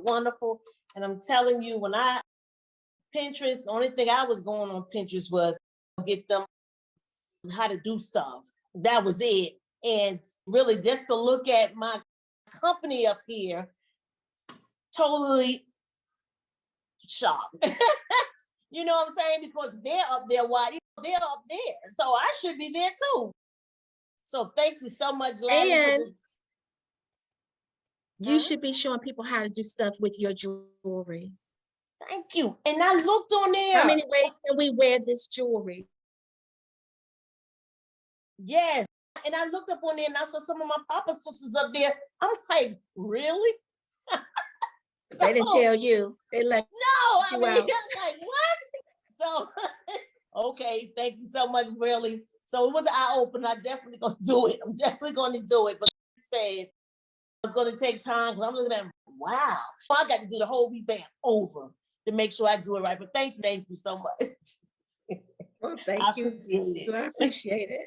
wonderful. And I'm telling you, when Pinterest, the only thing I was going on Pinterest was get them how to do stuff. That was it. And really just to look at my company up here, totally shocked. You know what I'm saying? Because they're up there, they're up there. So I should be there too. So thank you so much, Larry. And you should be showing people how to do stuff with your jewelry. Thank you. And I looked on there. How many ways can we wear this jewelry? Yes. And I looked up on there and I saw some of my Papa sisters up there. I'm like, really? They didn't tell you. They left you out. I'm like, what? So, okay, thank you so much, really. So it was an eye-opener. I'm definitely going to do it. I'm definitely going to do it. But like I said, it's going to take time because I'm looking at, wow. I got to do the whole revamp over to make sure I do it right. But thank you so much. Well, thank you. Appreciate it. I appreciate it.